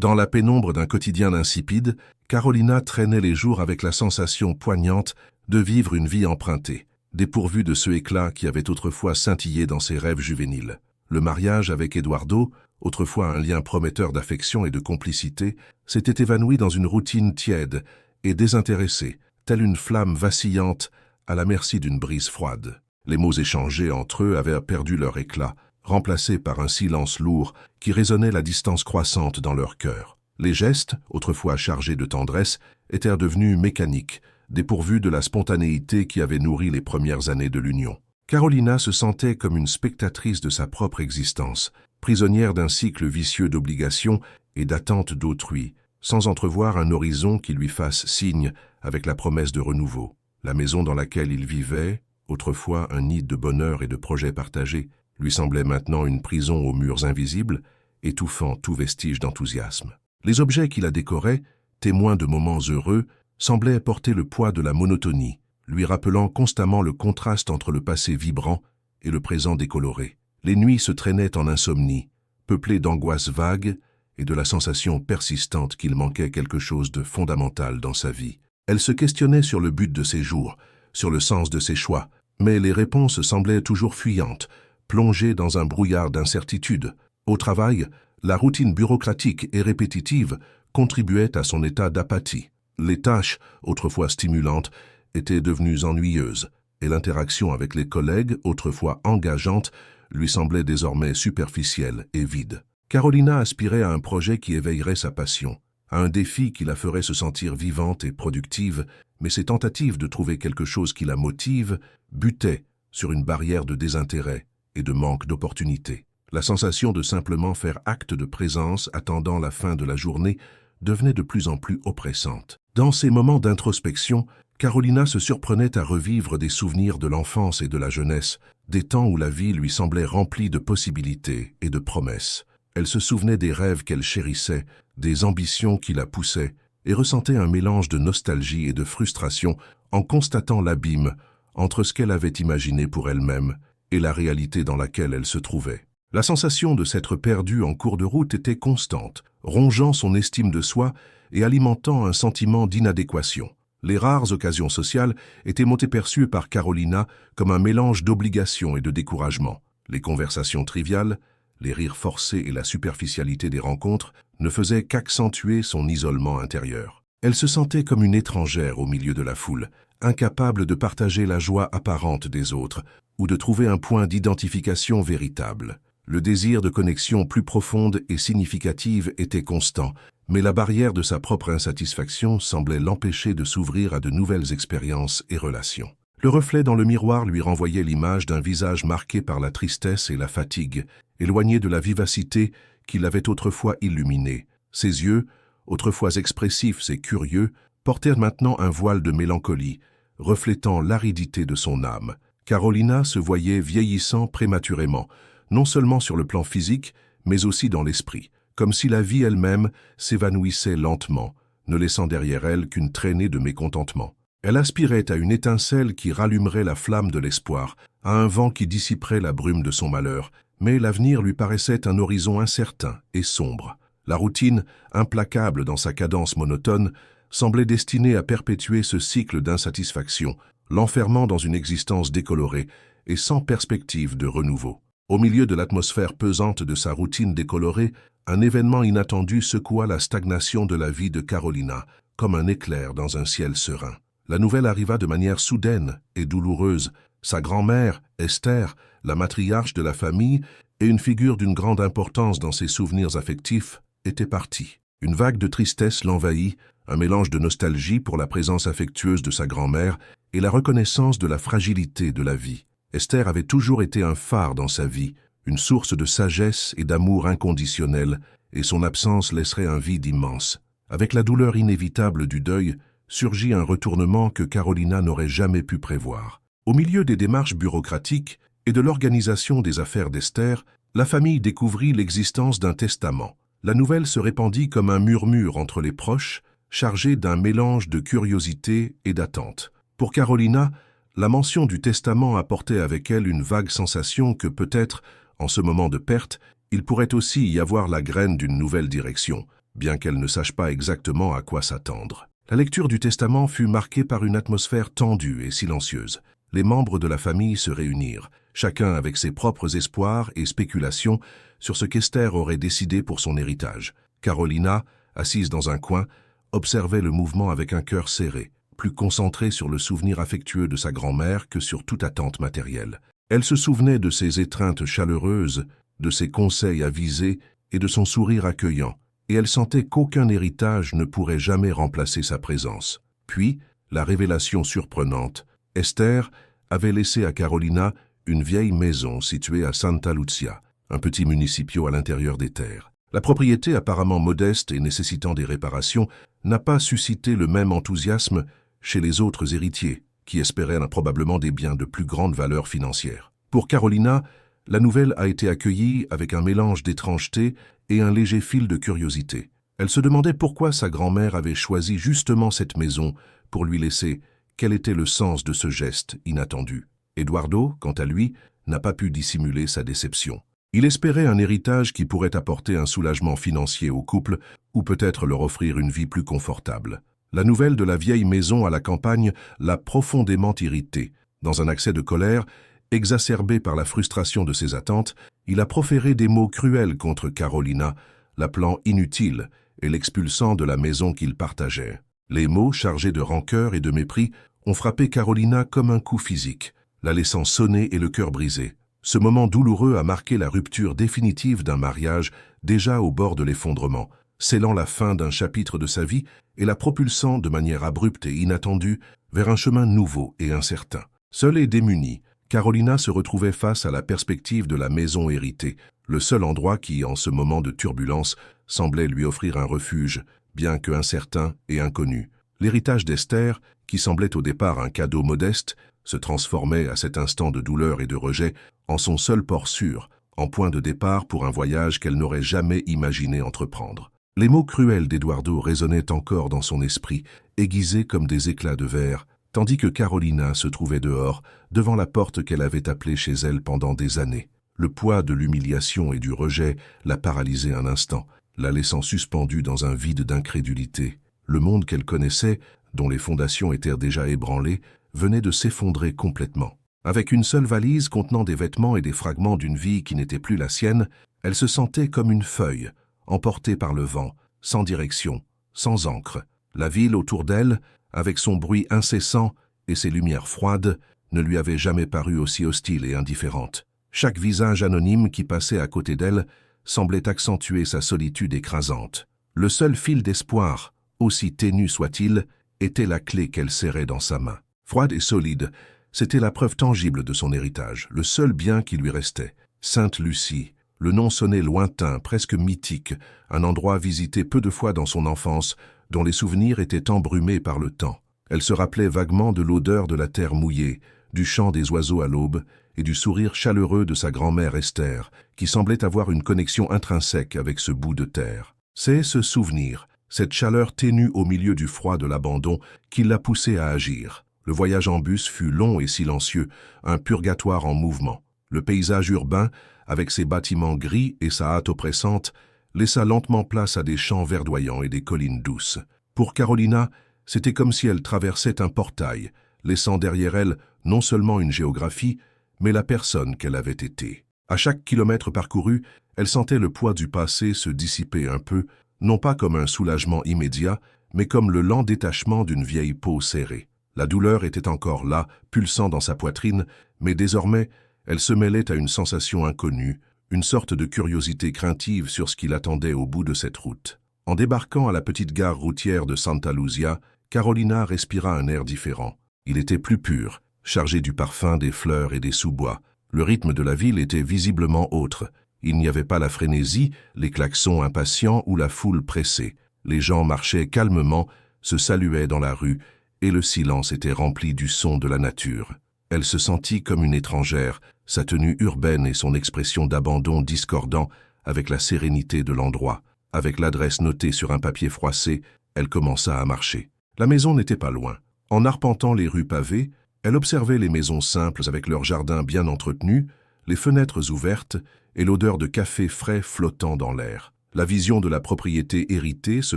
Dans la pénombre d'un quotidien insipide, Carolina traînait les jours avec la sensation poignante de vivre une vie empruntée, dépourvue de ce éclat qui avait autrefois scintillé dans ses rêves juvéniles. Le mariage avec Eduardo, autrefois un lien prometteur d'affection et de complicité, s'était évanoui dans une routine tiède et désintéressée, telle une flamme vacillante à la merci d'une brise froide. Les mots échangés entre eux avaient perdu leur éclat, remplacés par un silence lourd qui résonnait la distance croissante dans leur cœur. Les gestes, autrefois chargés de tendresse, étaient devenus mécaniques, dépourvus de la spontanéité qui avait nourri les premières années de l'union. Carolina se sentait comme une spectatrice de sa propre existence, prisonnière d'un cycle vicieux d'obligations et d'attentes d'autrui, sans entrevoir un horizon qui lui fasse signe avec la promesse de renouveau. La maison dans laquelle il vivait, autrefois un nid de bonheur et de projets partagés, lui semblait maintenant une prison aux murs invisibles, étouffant tout vestige d'enthousiasme. Les objets qui la décoraient, témoins de moments heureux, semblaient porter le poids de la monotonie, lui rappelant constamment le contraste entre le passé vibrant et le présent décoloré. Les nuits se traînaient en insomnie, peuplées d'angoisses vagues et de la sensation persistante qu'il manquait quelque chose de fondamental dans sa vie. Elle se questionnait sur le but de ses jours, sur le sens de ses choix, mais les réponses semblaient toujours fuyantes, plongées dans un brouillard d'incertitude. Au travail, la routine bureaucratique et répétitive contribuait à son état d'apathie. Les tâches, autrefois stimulantes, étaient devenues ennuyeuses, et l'interaction avec les collègues, autrefois engageante, lui semblait désormais superficielle et vide. Carolina aspirait à un projet qui éveillerait sa passion, à un défi qui la ferait se sentir vivante et productive, mais ses tentatives de trouver quelque chose qui la motive butaient sur une barrière de désintérêt et de manque d'opportunités. La sensation de simplement faire acte de présence attendant la fin de la journée devenait de plus en plus oppressante. Dans ces moments d'introspection, Carolina se surprenait à revivre des souvenirs de l'enfance et de la jeunesse, des temps où la vie lui semblait remplie de possibilités et de promesses. Elle se souvenait des rêves qu'elle chérissait, des ambitions qui la poussaient, et ressentait un mélange de nostalgie et de frustration en constatant l'abîme entre ce qu'elle avait imaginé pour elle-même et la réalité dans laquelle elle se trouvait. La sensation de s'être perdue en cours de route était constante, rongeant son estime de soi et alimentant un sentiment d'inadéquation. Les rares occasions sociales étaient montées perçues par Carolina comme un mélange d'obligation et de découragement. Les conversations triviales, les rires forcés et la superficialité des rencontres ne faisaient qu'accentuer son isolement intérieur. Elle se sentait comme une étrangère au milieu de la foule, incapable de partager la joie apparente des autres ou de trouver un point d'identification véritable. Le désir de connexion plus profonde et significative était constant, mais la barrière de sa propre insatisfaction semblait l'empêcher de s'ouvrir à de nouvelles expériences et relations. Le reflet dans le miroir lui renvoyait l'image d'un visage marqué par la tristesse et la fatigue, éloigné de la vivacité qui l'avait autrefois illuminé. Ses yeux, autrefois expressifs et curieux, portèrent maintenant un voile de mélancolie, reflétant l'aridité de son âme. Carolina se voyait vieillissant prématurément, non seulement sur le plan physique, mais aussi dans l'esprit, comme si la vie elle-même s'évanouissait lentement, ne laissant derrière elle qu'une traînée de mécontentement. Elle aspirait à une étincelle qui rallumerait la flamme de l'espoir, à un vent qui dissiperait la brume de son malheur, mais l'avenir lui paraissait un horizon incertain et sombre. La routine, implacable dans sa cadence monotone, semblait destinée à perpétuer ce cycle d'insatisfaction, l'enfermant dans une existence décolorée et sans perspective de renouveau. Au milieu de l'atmosphère pesante de sa routine décolorée, un événement inattendu secoua la stagnation de la vie de Carolina, comme un éclair dans un ciel serein. La nouvelle arriva de manière soudaine et douloureuse. Sa grand-mère, Esther, la matriarche de la famille et une figure d'une grande importance dans ses souvenirs affectifs, était partie. Une vague de tristesse l'envahit, un mélange de nostalgie pour la présence affectueuse de sa grand-mère et la reconnaissance de la fragilité de la vie. Esther avait toujours été un phare dans sa vie, une source de sagesse et d'amour inconditionnel, et son absence laisserait un vide immense. Avec la douleur inévitable du deuil, surgit un retournement que Carolina n'aurait jamais pu prévoir. Au milieu des démarches bureaucratiques et de l'organisation des affaires d'Esther, la famille découvrit l'existence d'un testament. La nouvelle se répandit comme un murmure entre les proches, chargé d'un mélange de curiosité et d'attente. Pour Carolina, la mention du testament apportait avec elle une vague sensation que peut-être, en ce moment de perte, il pourrait aussi y avoir la graine d'une nouvelle direction, bien qu'elle ne sache pas exactement à quoi s'attendre. La lecture du testament fut marquée par une atmosphère tendue et silencieuse. Les membres de la famille se réunirent, chacun avec ses propres espoirs et spéculations sur ce qu'Esther aurait décidé pour son héritage. Carolina, assise dans un coin, observait le mouvement avec un cœur serré, plus concentrée sur le souvenir affectueux de sa grand-mère que sur toute attente matérielle. Elle se souvenait de ses étreintes chaleureuses, de ses conseils avisés et de son sourire accueillant, et elle sentait qu'aucun héritage ne pourrait jamais remplacer sa présence. Puis, la révélation surprenante, Esther avait laissé à Carolina une vieille maison située à Santa Lucia, un petit municipio à l'intérieur des terres. La propriété apparemment modeste et nécessitant des réparations n'a pas suscité le même enthousiasme chez les autres héritiers, qui espéraient probablement des biens de plus grande valeur financière. Pour Carolina, la nouvelle a été accueillie avec un mélange d'étrangeté et un léger fil de curiosité. Elle se demandait pourquoi sa grand-mère avait choisi justement cette maison pour lui laisser. Quel était le sens de ce geste inattendu? Eduardo, quant à lui, n'a pas pu dissimuler sa déception. Il espérait un héritage qui pourrait apporter un soulagement financier au couple ou peut-être leur offrir une vie plus confortable. La nouvelle de la vieille maison à la campagne l'a profondément irrité. Dans un accès de colère, exacerbé par la frustration de ses attentes, il a proféré des mots cruels contre Carolina, l'appelant inutile et l'expulsant de la maison qu'il partageait. Les mots, chargés de rancœur et de mépris, ont frappé Carolina comme un coup physique, la laissant sonner et le cœur brisé. Ce moment douloureux a marqué la rupture définitive d'un mariage déjà au bord de l'effondrement, scellant la fin d'un chapitre de sa vie et la propulsant de manière abrupte et inattendue vers un chemin nouveau et incertain. Seule et démunie, Carolina se retrouvait face à la perspective de la maison héritée, le seul endroit qui, en ce moment de turbulence, semblait lui offrir un refuge, bien que incertain et inconnu. L'héritage d'Esther, qui semblait au départ un cadeau modeste, se transformait à cet instant de douleur et de rejet en son seul port sûr, en point de départ pour un voyage qu'elle n'aurait jamais imaginé entreprendre. Les mots cruels d'Eduardo résonnaient encore dans son esprit, aiguisés comme des éclats de verre, tandis que Carolina se trouvait dehors, devant la porte qu'elle avait appelée chez elle pendant des années. Le poids de l'humiliation et du rejet la paralysait un instant, la laissant suspendue dans un vide d'incrédulité. Le monde qu'elle connaissait, dont les fondations étaient déjà ébranlées, venait de s'effondrer complètement. Avec une seule valise contenant des vêtements et des fragments d'une vie qui n'était plus la sienne, elle se sentait comme une feuille, emportée par le vent, sans direction, sans ancre. La ville autour d'elle, avec son bruit incessant et ses lumières froides, ne lui avait jamais paru aussi hostile et indifférente. Chaque visage anonyme qui passait à côté d'elle semblait accentuer sa solitude écrasante. Le seul fil d'espoir, aussi ténu soit-il, était la clé qu'elle serrait dans sa main. Froide et solide, c'était la preuve tangible de son héritage, le seul bien qui lui restait. Sainte Lucie, le nom sonnait lointain, presque mythique, un endroit visité peu de fois dans son enfance, dont les souvenirs étaient embrumés par le temps. Elle se rappelait vaguement de l'odeur de la terre mouillée, du chant des oiseaux à l'aube et du sourire chaleureux de sa grand-mère Esther, qui semblait avoir une connexion intrinsèque avec ce bout de terre. C'est ce souvenir, cette chaleur ténue au milieu du froid de l'abandon, qui l'a poussée à agir. Le voyage en bus fut long et silencieux, un purgatoire en mouvement. Le paysage urbain, avec ses bâtiments gris et sa hâte oppressante, laissa lentement place à des champs verdoyants et des collines douces. Pour Carolina, c'était comme si elle traversait un portail, laissant derrière elle non seulement une géographie, mais la personne qu'elle avait été. À chaque kilomètre parcouru, elle sentait le poids du passé se dissiper un peu, non pas comme un soulagement immédiat, mais comme le lent détachement d'une vieille peau serrée. La douleur était encore là, pulsant dans sa poitrine, mais désormais, elle se mêlait à une sensation inconnue, une sorte de curiosité craintive sur ce qui l'attendait au bout de cette route. En débarquant à la petite gare routière de Santa Lucia, Carolina respira un air différent. Il était plus pur, chargé du parfum des fleurs et des sous-bois. Le rythme de la ville était visiblement autre. Il n'y avait pas la frénésie, les klaxons impatients ou la foule pressée. Les gens marchaient calmement, se saluaient dans la rue, et le silence était rempli du son de la nature. Elle se sentit comme une étrangère, sa tenue urbaine et son expression d'abandon discordant avec la sérénité de l'endroit. Avec l'adresse notée sur un papier froissé, elle commença à marcher. La maison n'était pas loin. En arpentant les rues pavées, elle observait les maisons simples avec leurs jardins bien entretenus, les fenêtres ouvertes et l'odeur de café frais flottant dans l'air. La vision de la propriété héritée se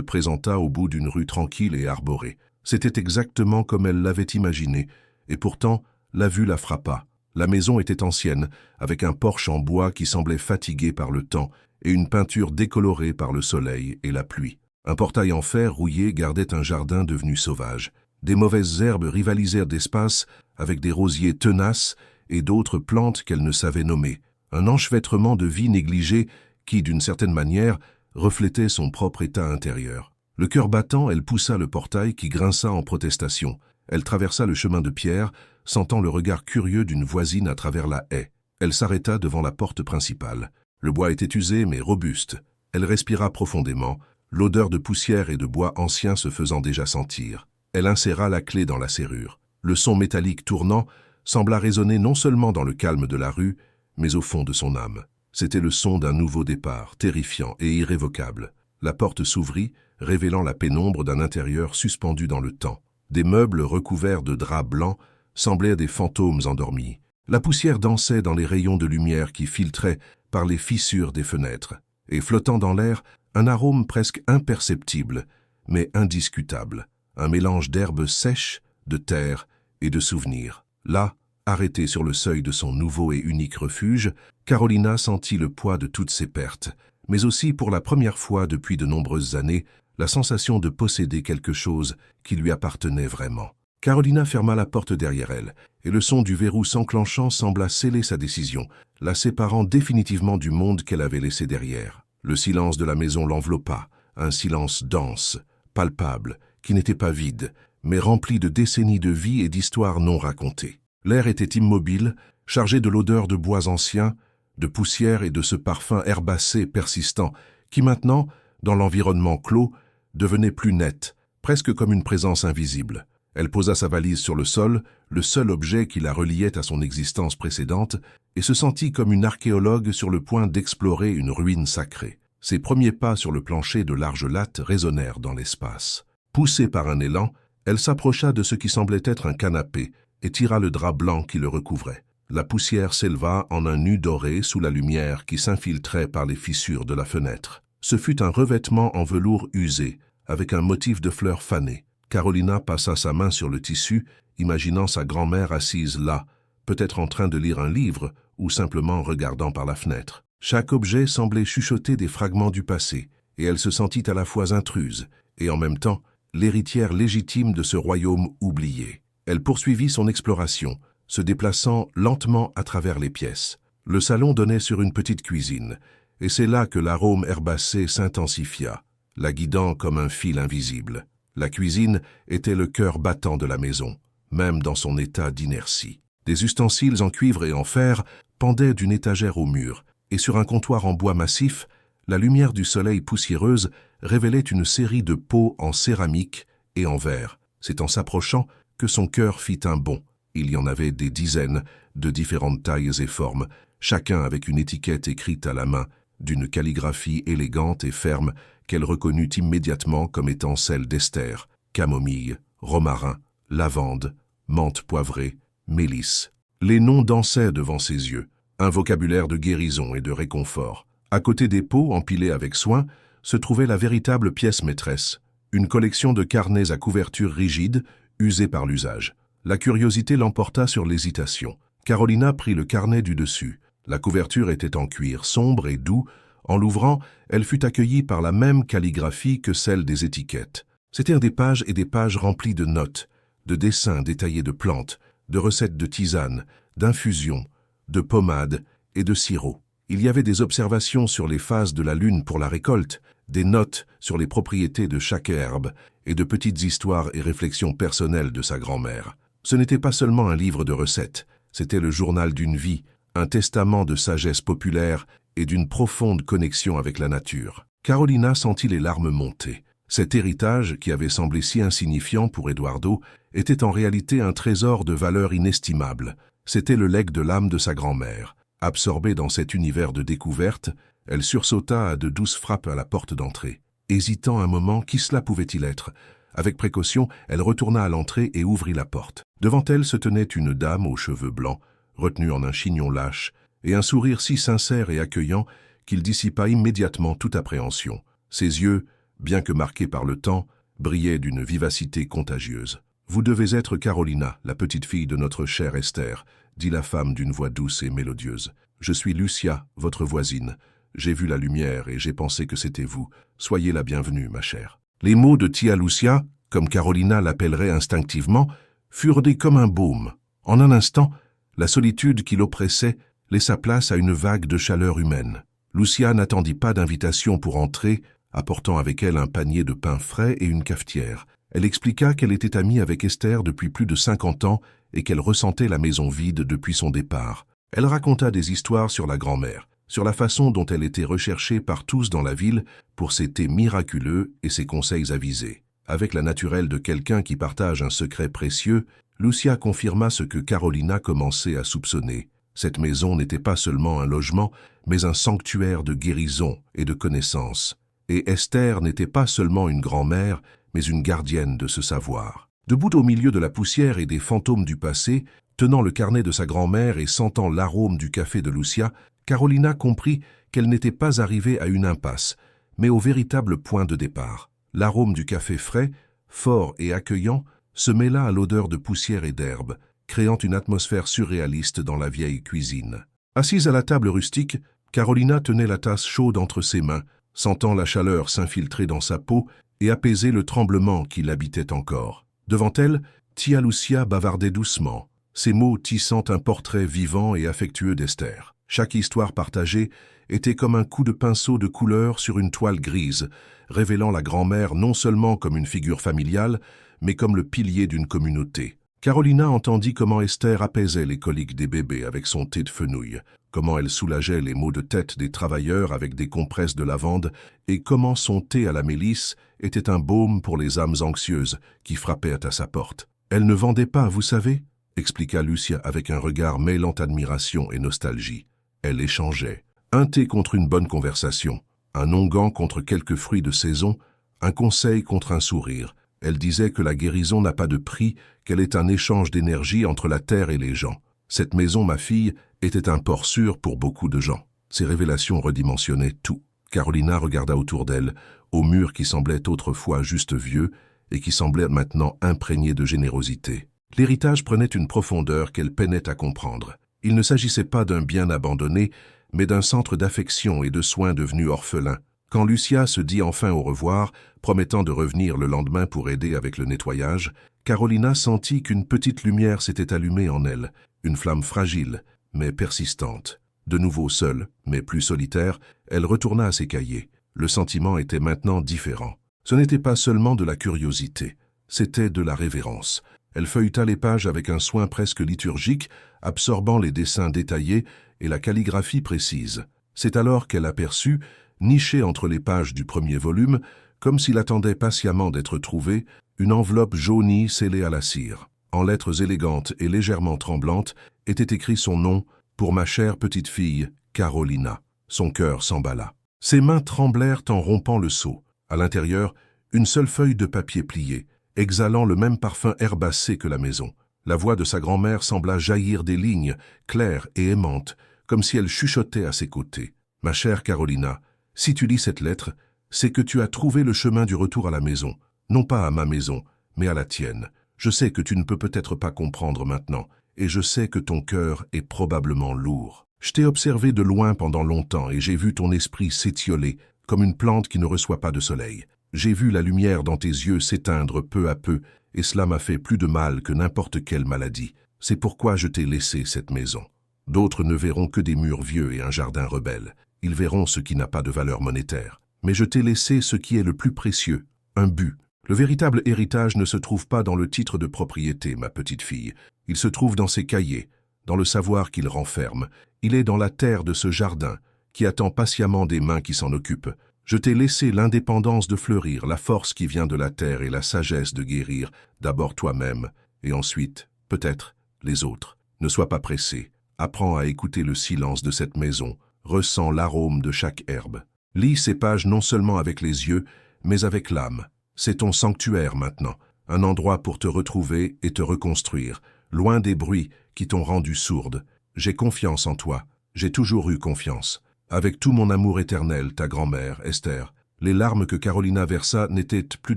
présenta au bout d'une rue tranquille et arborée. C'était exactement comme elle l'avait imaginé, et pourtant, la vue la frappa. La maison était ancienne, avec un porche en bois qui semblait fatigué par le temps, et une peinture décolorée par le soleil et la pluie. Un portail en fer rouillé gardait un jardin devenu sauvage. Des mauvaises herbes rivalisèrent d'espace avec des rosiers tenaces et d'autres plantes qu'elle ne savait nommer. Un enchevêtrement de vie négligée qui, d'une certaine manière, reflétait son propre état intérieur. Le cœur battant, elle poussa le portail qui grinça en protestation. Elle traversa le chemin de pierre, sentant le regard curieux d'une voisine à travers la haie. Elle s'arrêta devant la porte principale. Le bois était usé mais robuste. Elle respira profondément, l'odeur de poussière et de bois ancien se faisant déjà sentir. Elle inséra la clé dans la serrure. Le son métallique tournant sembla résonner non seulement dans le calme de la rue, mais au fond de son âme. C'était le son d'un nouveau départ, terrifiant et irrévocable. La porte s'ouvrit, révélant la pénombre d'un intérieur suspendu dans le temps. Des meubles recouverts de draps blancs semblaient des fantômes endormis. La poussière dansait dans les rayons de lumière qui filtraient par les fissures des fenêtres, et flottant dans l'air, un arôme presque imperceptible, mais indiscutable, un mélange d'herbes sèches, de terre et de souvenirs. Là, arrêtée sur le seuil de son nouveau et unique refuge, Carolina sentit le poids de toutes ses pertes, mais aussi pour la première fois depuis de nombreuses années, la sensation de posséder quelque chose qui lui appartenait vraiment. Carolina ferma la porte derrière elle, et le son du verrou s'enclenchant sembla sceller sa décision, la séparant définitivement du monde qu'elle avait laissé derrière. Le silence de la maison l'enveloppa, un silence dense, palpable, qui n'était pas vide, mais rempli de décennies de vie et d'histoires non racontées. L'air était immobile, chargé de l'odeur de bois anciens, de poussière et de ce parfum herbacé persistant, qui maintenant, dans l'environnement clos, devenait plus net, presque comme une présence invisible. Elle posa sa valise sur le sol, le seul objet qui la reliait à son existence précédente, et se sentit comme une archéologue sur le point d'explorer une ruine sacrée. Ses premiers pas sur le plancher de larges lattes résonnèrent dans l'espace. Poussée par un élan, elle s'approcha de ce qui semblait être un canapé et tira le drap blanc qui le recouvrait. La poussière s'éleva en un nu doré sous la lumière qui s'infiltrait par les fissures de la fenêtre. Ce fut un revêtement en velours usé, avec un motif de fleurs fanées. Carolina passa sa main sur le tissu, imaginant sa grand-mère assise là, peut-être en train de lire un livre ou simplement regardant par la fenêtre. Chaque objet semblait chuchoter des fragments du passé, et elle se sentit à la fois intruse et en même temps l'héritière légitime de ce royaume oublié. Elle poursuivit son exploration, se déplaçant lentement à travers les pièces. Le salon donnait sur une petite cuisine, et c'est là que l'arôme herbacé s'intensifia, la guidant comme un fil invisible. La cuisine était le cœur battant de la maison, même dans son état d'inertie. Des ustensiles en cuivre et en fer pendaient d'une étagère au mur, et sur un comptoir en bois massif, la lumière du soleil poussiéreuse révélait une série de pots en céramique et en verre. C'est en s'approchant que son cœur fit un bond. Il y en avait des dizaines, de différentes tailles et formes, chacun avec une étiquette écrite à la main, d'une calligraphie élégante et ferme qu'elle reconnut immédiatement comme étant celle d'Esther, camomille, romarin, lavande, menthe poivrée, mélisse. Les noms dansaient devant ses yeux, un vocabulaire de guérison et de réconfort. À côté des pots empilés avec soin, se trouvait la véritable pièce maîtresse, une collection de carnets à couverture rigide, usés par l'usage. La curiosité l'emporta sur l'hésitation. Carolina prit le carnet du dessus. La couverture était en cuir sombre et doux. En l'ouvrant, elle fut accueillie par la même calligraphie que celle des étiquettes. C'étaient des pages et des pages remplies de notes, de dessins détaillés de plantes, de recettes de tisanes, d'infusions, de pommades et de sirops. Il y avait des observations sur les phases de la lune pour la récolte, des notes sur les propriétés de chaque herbe et de petites histoires et réflexions personnelles de sa grand-mère. Ce n'était pas seulement un livre de recettes, c'était le journal d'une vie, un testament de sagesse populaire et d'une profonde connexion avec la nature. Carolina sentit les larmes monter. Cet héritage, qui avait semblé si insignifiant pour Eduardo, était en réalité un trésor de valeur inestimable. C'était le legs de l'âme de sa grand-mère. Absorbée dans cet univers de découverte, elle sursauta à de douces frappes à la porte d'entrée. Hésitant un moment, qui cela pouvait-il être? Avec précaution, elle retourna à l'entrée et ouvrit la porte. Devant elle se tenait une dame aux cheveux blancs, retenue en un chignon lâche, et un sourire si sincère et accueillant qu'il dissipa immédiatement toute appréhension. Ses yeux, bien que marqués par le temps, brillaient d'une vivacité contagieuse. « Vous devez être Carolina, la petite fille de notre chère Esther, » dit la femme d'une voix douce et mélodieuse. « Je suis Lucia, votre voisine. J'ai vu la lumière et j'ai pensé que c'était vous. Soyez la bienvenue, ma chère. » Les mots de Tia Lucia, comme Carolina l'appellerait instinctivement, furent des comme un baume. En un instant, la solitude qui l'oppressait laissa place à une vague de chaleur humaine. Lucia n'attendit pas d'invitation pour entrer, apportant avec elle un panier de pain frais et une cafetière. Elle expliqua qu'elle était amie avec Esther depuis plus de 50 ans et qu'elle ressentait la maison vide depuis son départ. Elle raconta des histoires sur la grand-mère, sur la façon dont elle était recherchée par tous dans la ville pour ses thés miraculeux et ses conseils avisés. Avec la naturelle de quelqu'un qui partage un secret précieux, Lucia confirma ce que Carolina commençait à soupçonner. Cette maison n'était pas seulement un logement, mais un sanctuaire de guérison et de connaissance. Et Esther n'était pas seulement une grand-mère, mais une gardienne de ce savoir. Debout au milieu de la poussière et des fantômes du passé, tenant le carnet de sa grand-mère et sentant l'arôme du café de Lucia, Carolina comprit qu'elle n'était pas arrivée à une impasse, mais au véritable point de départ. L'arôme du café frais, fort et accueillant, se mêla à l'odeur de poussière et d'herbe, créant une atmosphère surréaliste dans la vieille cuisine. Assise à la table rustique, Carolina tenait la tasse chaude entre ses mains, sentant la chaleur s'infiltrer dans sa peau et apaiser le tremblement qui l'habitait encore. Devant elle, Tia Lucia bavardait doucement, ses mots tissant un portrait vivant et affectueux d'Esther. Chaque histoire partagée était comme un coup de pinceau de couleur sur une toile grise, révélant la grand-mère non seulement comme une figure familiale, mais comme le pilier d'une communauté. Carolina entendit comment Esther apaisait les coliques des bébés avec son thé de fenouil, comment elle soulageait les maux de tête des travailleurs avec des compresses de lavande, et comment son thé à la mélisse était un baume pour les âmes anxieuses qui frappaient à sa porte. « Elle ne vendait pas, vous savez ?» expliqua Lucia avec un regard mêlant admiration et nostalgie. Elle échangeait. Un thé contre une bonne conversation, un onguent contre quelques fruits de saison, un conseil contre un sourire. Elle disait que la guérison n'a pas de prix, qu'elle est un échange d'énergie entre la terre et les gens. Cette maison, ma fille, était un port sûr pour beaucoup de gens. Ces révélations redimensionnaient tout. Carolina regarda autour d'elle, au mur qui semblait autrefois juste vieux et qui semblait maintenant imprégné de générosité. L'héritage prenait une profondeur qu'elle peinait à comprendre. Il ne s'agissait pas d'un bien abandonné, mais d'un centre d'affection et de soins devenu orphelin. Quand Lucia se dit enfin au revoir, promettant de revenir le lendemain pour aider avec le nettoyage, Carolina sentit qu'une petite lumière s'était allumée en elle, une flamme fragile, mais persistante. De nouveau seule, mais plus solitaire, elle retourna à ses cahiers. Le sentiment était maintenant différent. Ce n'était pas seulement de la curiosité, c'était de la révérence. Elle feuilleta les pages avec un soin presque liturgique, absorbant les dessins détaillés et la calligraphie précise. C'est alors qu'elle aperçut, nichée entre les pages du premier volume, comme s'il attendait patiemment d'être trouvé, une enveloppe jaunie scellée à la cire. En lettres élégantes et légèrement tremblantes était écrit son nom, pour ma chère petite fille, Carolina. Son cœur s'emballa. Ses mains tremblèrent en rompant le sceau. À l'intérieur, une seule feuille de papier pliée, exhalant le même parfum herbacé que la maison. La voix de sa grand-mère sembla jaillir des lignes, claires et aimantes, comme si elle chuchotait à ses côtés. « Ma chère Carolina, si tu lis cette lettre, c'est que tu as trouvé le chemin du retour à la maison. Non pas à ma maison, mais à la tienne. Je sais que tu ne peux peut-être pas comprendre maintenant, et je sais que ton cœur est probablement lourd. Je t'ai observé de loin pendant longtemps et j'ai vu ton esprit s'étioler, comme une plante qui ne reçoit pas de soleil. J'ai vu la lumière dans tes yeux s'éteindre peu à peu, et cela m'a fait plus de mal que n'importe quelle maladie. C'est pourquoi je t'ai laissé cette maison. D'autres ne verront que des murs vieux et un jardin rebelle. Ils verront ce qui n'a pas de valeur monétaire. Mais je t'ai laissé ce qui est le plus précieux, un but. Le véritable héritage ne se trouve pas dans le titre de propriété, ma petite fille. Il se trouve dans ses cahiers, dans le savoir qu'il renferme. Il est dans la terre de ce jardin, qui attend patiemment des mains qui s'en occupent. Je t'ai laissé l'indépendance de fleurir, la force qui vient de la terre et la sagesse de guérir, d'abord toi-même, et ensuite, peut-être, les autres. Ne sois pas pressé. Apprends à écouter le silence de cette maison. Ressens l'arôme de chaque herbe. Lis ces pages non seulement avec les yeux, mais avec l'âme. C'est ton sanctuaire maintenant, un endroit pour te retrouver et te reconstruire, loin des bruits qui t'ont rendu sourde. J'ai confiance en toi, j'ai toujours eu confiance. Avec tout mon amour éternel, ta grand-mère, Esther. » Les larmes que Carolina versa n'étaient plus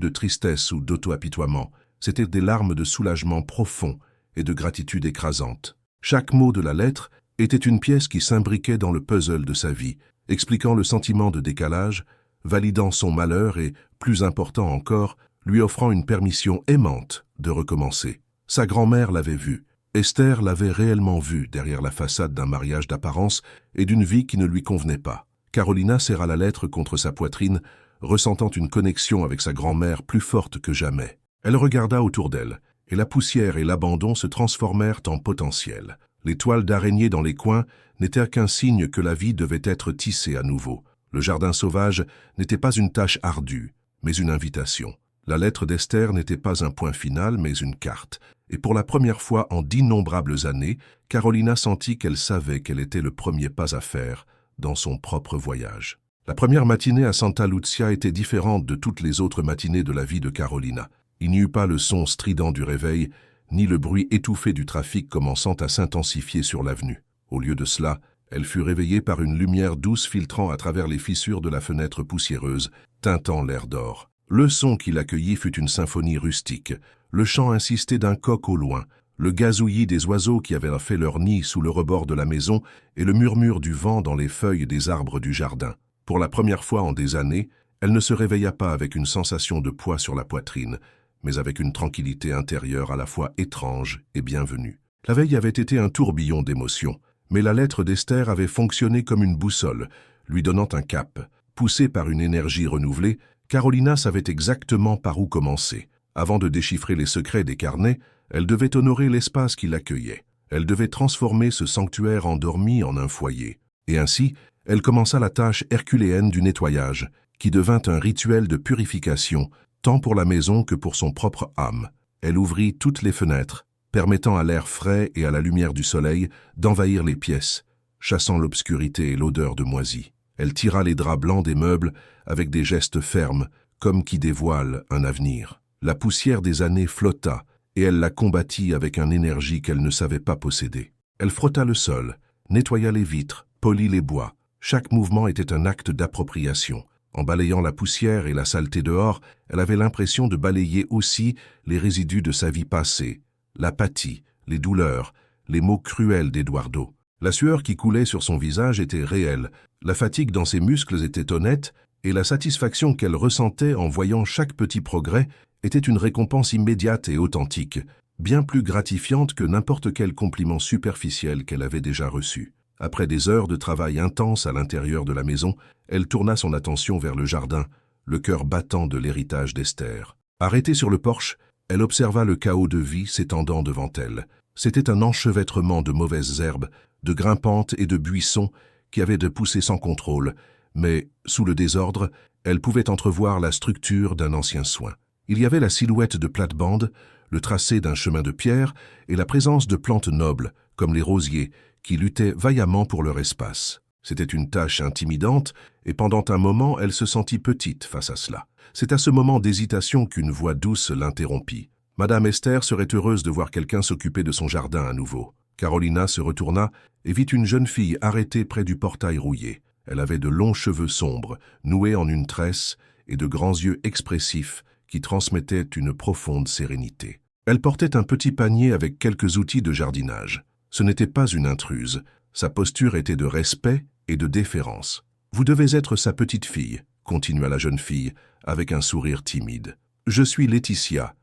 de tristesse ou d'auto-apitoiement, c'étaient des larmes de soulagement profond et de gratitude écrasante. Chaque mot de la lettre était une pièce qui s'imbriquait dans le puzzle de sa vie, expliquant le sentiment de décalage, validant son malheur et, plus important encore, lui offrant une permission aimante de recommencer. Sa grand-mère l'avait vu. Esther l'avait réellement vu derrière la façade d'un mariage d'apparence et d'une vie qui ne lui convenait pas. Carolina serra la lettre contre sa poitrine, ressentant une connexion avec sa grand-mère plus forte que jamais. Elle regarda autour d'elle, et la poussière et l'abandon se transformèrent en potentiel. Les toiles d'araignée dans les coins n'étaient qu'un signe que la vie devait être tissée à nouveau. Le jardin sauvage n'était pas une tâche ardue, mais une invitation. La lettre d'Esther n'était pas un point final, mais une carte. Et pour la première fois en d'innombrables années, Carolina sentit qu'elle savait quel était le premier pas à faire dans son propre voyage. La première matinée à Santa Lucia était différente de toutes les autres matinées de la vie de Carolina. Il n'y eut pas le son strident du réveil, ni le bruit étouffé du trafic commençant à s'intensifier sur l'avenue. Au lieu de cela, elle fut réveillée par une lumière douce filtrant à travers les fissures de la fenêtre poussiéreuse, teintant l'air d'or. Le son qui l'accueillit fut une symphonie rustique, le chant insisté d'un coq au loin, le gazouillis des oiseaux qui avaient fait leur nid sous le rebord de la maison et le murmure du vent dans les feuilles des arbres du jardin. Pour la première fois en des années, elle ne se réveilla pas avec une sensation de poids sur la poitrine, mais avec une tranquillité intérieure à la fois étrange et bienvenue. La veille avait été un tourbillon d'émotions, mais la lettre d'Esther avait fonctionné comme une boussole, lui donnant un cap. Poussée par une énergie renouvelée, Carolina savait exactement par où commencer. Avant de déchiffrer les secrets des carnets, elle devait honorer l'espace qui l'accueillait. Elle devait transformer ce sanctuaire endormi en un foyer. Et ainsi, elle commença la tâche herculéenne du nettoyage, qui devint un rituel de purification, tant pour la maison que pour son propre âme. Elle ouvrit toutes les fenêtres, permettant à l'air frais et à la lumière du soleil d'envahir les pièces, chassant l'obscurité et l'odeur de moisi. Elle tira les draps blancs des meubles avec des gestes fermes, comme qui dévoilent un avenir. La poussière des années flotta, et elle la combattit avec une énergie qu'elle ne savait pas posséder. Elle frotta le sol, nettoya les vitres, polit les bois. Chaque mouvement était un acte d'appropriation. En balayant la poussière et la saleté dehors, elle avait l'impression de balayer aussi les résidus de sa vie passée, l'apathie, les douleurs, les mots cruels d'Eduardo. La sueur qui coulait sur son visage était réelle, la fatigue dans ses muscles était honnête, et la satisfaction qu'elle ressentait en voyant chaque petit progrès était une récompense immédiate et authentique, bien plus gratifiante que n'importe quel compliment superficiel qu'elle avait déjà reçu. Après des heures de travail intense à l'intérieur de la maison, elle tourna son attention vers le jardin, le cœur battant de l'héritage d'Esther. Arrêtée sur le porche, elle observa le chaos de vie s'étendant devant elle. C'était un enchevêtrement de mauvaises herbes, de grimpantes et de buissons qui avaient de pousser sans contrôle, mais, sous le désordre, elle pouvait entrevoir la structure d'un ancien soin. Il y avait la silhouette de plates-bandes, le tracé d'un chemin de pierre et la présence de plantes nobles, comme les rosiers, qui luttaient vaillamment pour leur espace. C'était une tâche intimidante, et pendant un moment, elle se sentit petite face à cela. C'est à ce moment d'hésitation qu'une voix douce l'interrompit. Madame Esther serait heureuse de voir quelqu'un s'occuper de son jardin à nouveau. Carolina se retourna et vit une jeune fille arrêtée près du portail rouillé. Elle avait de longs cheveux sombres, noués en une tresse, et de grands yeux expressifs qui transmettaient une profonde sérénité. Elle portait un petit panier avec quelques outils de jardinage. Ce n'était pas une intruse. Sa posture était de respect et de déférence. « Vous devez être sa petite fille », continua la jeune fille, avec un sourire timide. « Je suis Laetitia.